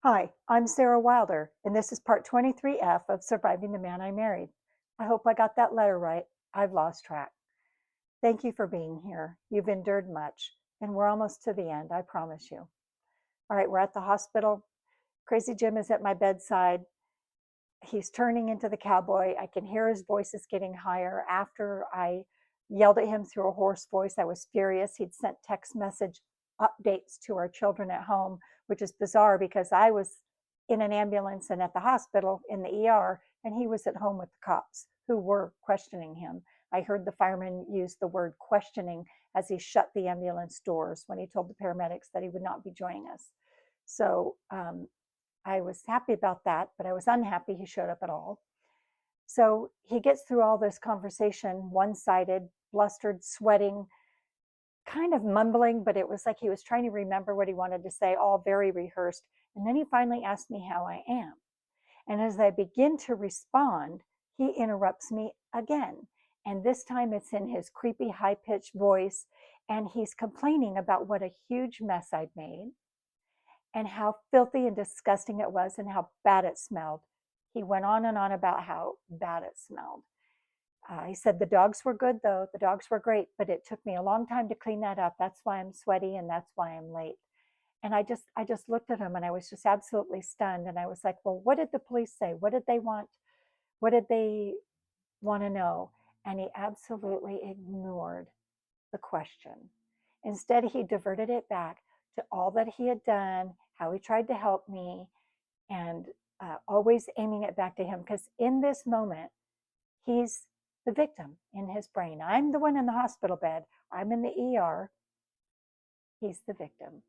Hi, I'm Sarah Wilder, and this is part 23F of Surviving the Man I Married. I hope I got that letter right. I've lost track. Thank you for being here. You've endured much, and we're almost to the end, I promise you. All right, we're at the hospital. Crazy Jim is at my bedside. He's turning into the cowboy. I can hear his voice is getting higher. After I yelled at him through a hoarse voice, I was furious. He'd sent text message updates to our children at home, which is bizarre because I was in an ambulance and at the hospital in the ER, and he was at home with the cops who were questioning him. I heard the fireman use the word questioning as he shut the ambulance doors when he told the paramedics that he would not be joining us. So I was happy about that, but I was unhappy he showed up at all. So he gets through all this conversation, one sided, blustered, sweating, kind of mumbling, but it was like he was trying to remember what he wanted to say, all very rehearsed. And then he finally asked me how I am. And as I begin to respond, he interrupts me again. And this time it's in his creepy, high pitched voice. And he's complaining about what a huge mess I'd made and how filthy and disgusting it was and how bad it smelled. He went on and on about how bad it smelled. He said the dogs were good though, the dogs were great, but it took me a long time to clean that up. That's why I'm sweaty and that's why I'm late. And I just looked at him and I was just absolutely stunned. And I was like, well, what did the police say? What did they want? What did they want to know? And he absolutely ignored the question. Instead, he diverted it back to all that he had done, how he tried to help me, and always aiming it back to him. Because in this moment, he's the victim in his brain. I'm the one in the hospital bed, I'm in the ER, he's the victim.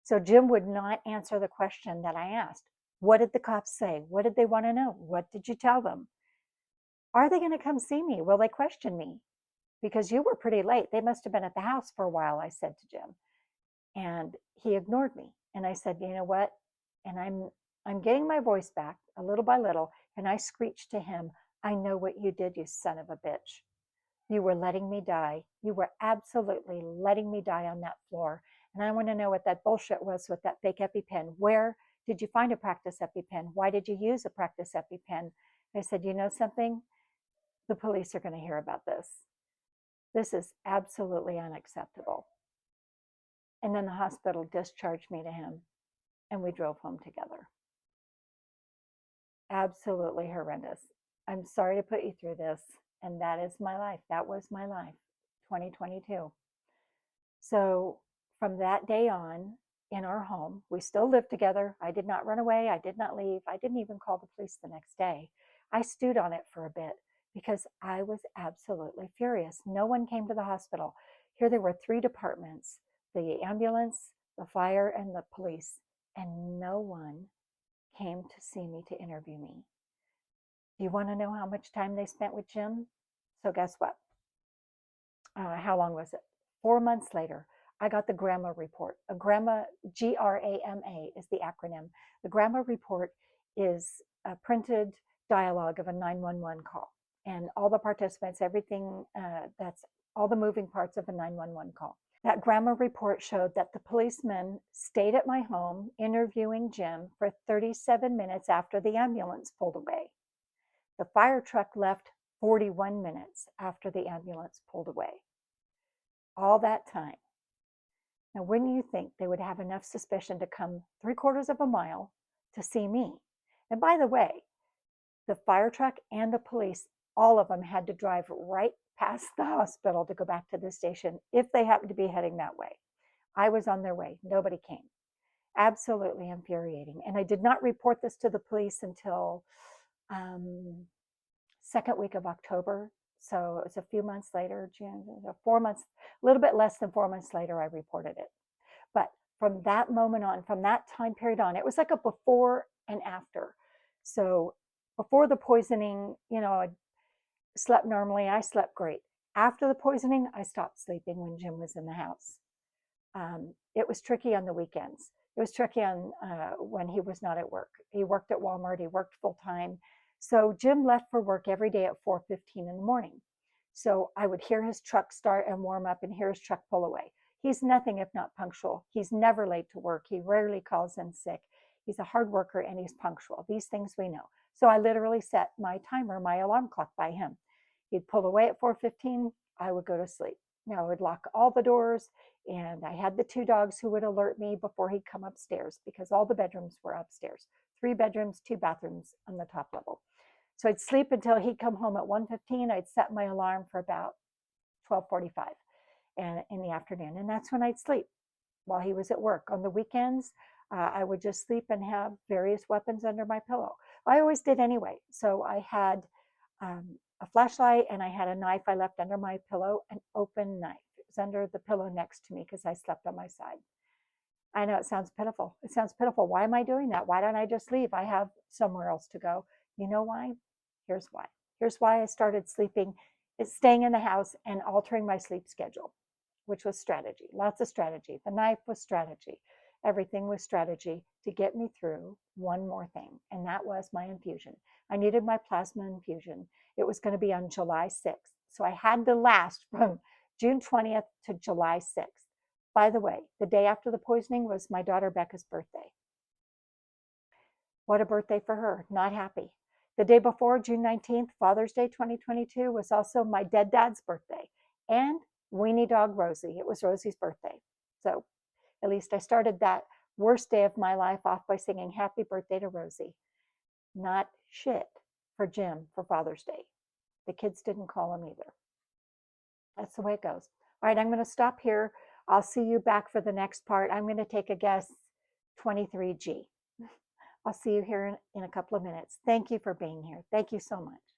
So Jim would not answer the question that I asked. What did the cops say? What did they want to know? What did you tell them? Are they going to come see me? Will they question me? Because you were pretty late. They must have been at the house for a while, I said to Jim. And he ignored me. And I said, you know what? And I'm getting my voice back a little by little. And I screeched to him, I know what you did, you son of a bitch. You were letting me die. You were absolutely letting me die on that floor. And I want to know what that bullshit was with that fake EpiPen. Where did you find a practice EpiPen? Why did you use a practice EpiPen? I said, you know something? The police are going to hear about this. This is absolutely unacceptable. And then the hospital discharged me to him, and we drove home together. Absolutely horrendous. I'm sorry to put you through this. And that is my life. That was my life, 2022. So from that day on, in our home, we still lived together. I did not run away. I did not leave. I didn't even call the police the next day. I stewed on it for a bit because I was absolutely furious. No one came to the hospital. Here there were 3 departments, the ambulance, the fire, and the police, and no one came to see me to interview me. Do you want to know how much time they spent with Jim? So guess what? How long was it? 4 months later, I got the grandma report. A grandma, GRAMA is the acronym. The grandma report is a printed dialogue of a 911 call. And all the participants, everything that's all the moving parts of a 911 call. That grandma report showed that the policeman stayed at my home interviewing Jim for 37 minutes after the ambulance pulled away. The fire truck left 41 minutes after the ambulance pulled away. All that time. Now, wouldn't you think they would have enough suspicion to come 3/4 of a mile to see me? And by the way, the fire truck and the police, all of them had to drive right past the hospital to go back to the station if they happened to be heading that way. I was on their way. Nobody came. Absolutely infuriating. And I did not report this to the police until second week of October. So it was a few months later, June, 4 months, a little bit less than 4 months later, I reported it. But from that moment on, from that time period on, it was like a before and after. So before the poisoning, I slept normally. I slept great. After the poisoning, I stopped sleeping when Jim was in the house. It was tricky on the weekends. It was tricky on when he was not at work. He worked at Walmart. He worked full time. So Jim left for work every day at 4:15 in the morning. So I would hear his truck start and warm up and hear his truck pull away. He's nothing if not punctual. He's never late to work. He rarely calls in sick. He's a hard worker and he's punctual. These things we know. So I literally set my timer, my alarm clock by him. He'd pull away at 4:15. I would go to sleep. Now I would lock all the doors, and I had the 2 dogs who would alert me before he'd come upstairs because all the bedrooms were upstairs. 3 bedrooms, 2 bathrooms on the top level. So I'd sleep until he'd come home at 1:15. I'd set my alarm for about 12:45 and in the afternoon, and that's when I'd sleep while he was at work. On the weekends, I would just sleep and have various weapons under my pillow. I always did anyway. So I had a flashlight and I had a knife I left under my pillow, an open knife. It was under the pillow next to me because I slept on my side. I know it sounds pitiful. It sounds pitiful. Why am I doing that? Why don't I just leave? I have somewhere else to go. You know why? Here's why. Here's why I started staying in the house and altering my sleep schedule, which was strategy. Lots of strategy. The knife was strategy. Everything was strategy to get me through one more thing, and that was my infusion. I needed my plasma infusion. It was going to be on July 6th. So I had to last from June 20th to July 6th. By the way, the day after the poisoning was my daughter Becca's birthday. What a birthday for her. Not happy. The day before, June 19th, Father's Day 2022, was also my dead dad's birthday. And weenie dog Rosie. It was Rosie's birthday. So at least I started that worst day of my life off by singing happy birthday to Rosie. Not shit for Jim for Father's Day. The kids didn't call him either. That's the way it goes. All right, I'm going to stop here. I'll see you back for the next part. I'm going to take a guess, 23G. I'll see you here in a couple of minutes. Thank you for being here. Thank you so much.